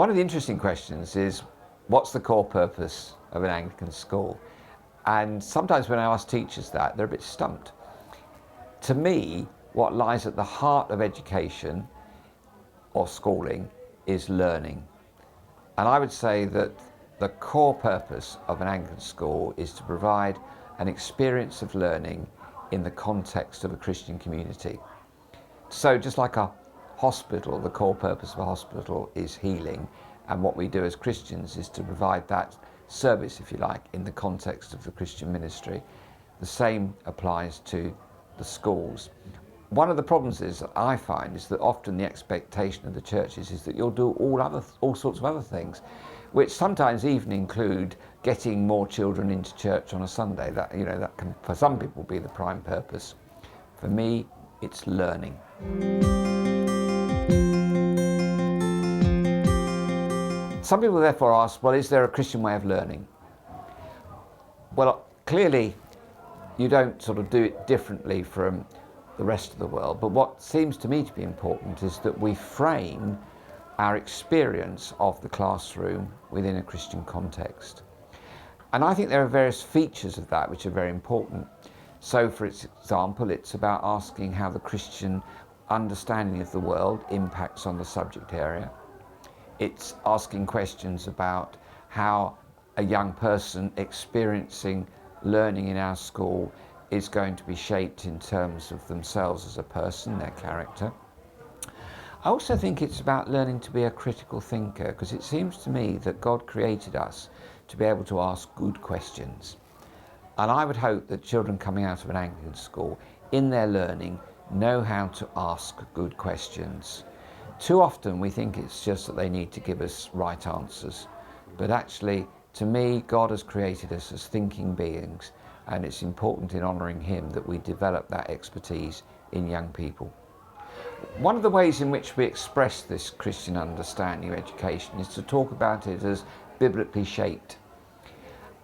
One of the interesting questions is, what's the core purpose of an Anglican school? And sometimes when I ask teachers that, they're a bit stumped. To me, what lies at the heart of education or schooling is learning. And I would say that the core purpose of an Anglican school is to provide an experience of learning in the context of a Christian community. So just like a hospital, the core purpose of a hospital is healing, and what we do as Christians is to provide that service, if you like, in the context of the Christian ministry. The same applies to the schools. One of the problems that I find is that often the expectation of the churches is that you'll do all sorts of other things, which sometimes even include getting more children into church on a Sunday. That can, for some people, be the prime purpose. For me, it's learning. Some people therefore ask, well, is there a Christian way of learning? Well, clearly you don't sort of do it differently from the rest of the world, but what seems to me to be important is that we frame our experience of the classroom within a Christian context. And I think there are various features of that which are very important. So for example, it's about asking how the Christian understanding of the world impacts on the subject area. It's asking questions about how a young person experiencing learning in our school is going to be shaped in terms of themselves as a person, their character. I also think it's about learning to be a critical thinker, because it seems to me that God created us to be able to ask good questions. And I would hope that children coming out of an Anglican school, in their learning, know how to ask good questions. Too often we think it's just that they need to give us right answers. But actually, to me, God has created us as thinking beings, and it's important in honouring Him that we develop that expertise in young people. One of the ways in which we express this Christian understanding of education is to talk about it as biblically shaped.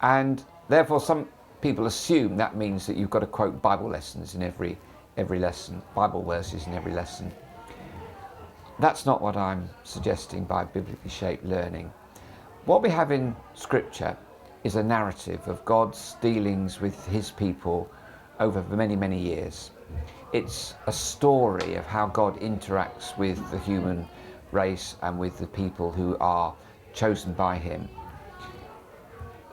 And therefore some people assume that means that you've got to quote Bible lessons in every lesson, Bible verses in every lesson. That's not what I'm suggesting by biblically shaped learning. What we have in Scripture is a narrative of God's dealings with His people over many, many years. It's a story of how God interacts with the human race and with the people who are chosen by Him.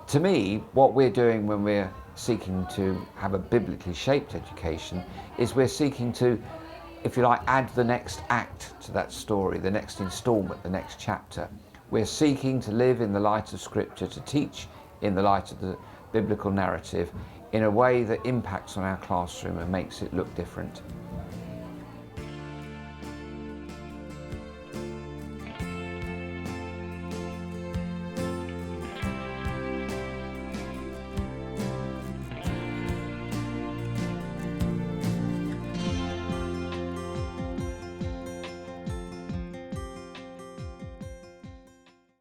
To me, what we're doing when we're seeking to have a biblically shaped education is we're seeking to, if you like, add the next act to that story, the next instalment, the next chapter. We're seeking to live in the light of Scripture, to teach in the light of the biblical narrative in a way that impacts on our classroom and makes it look different.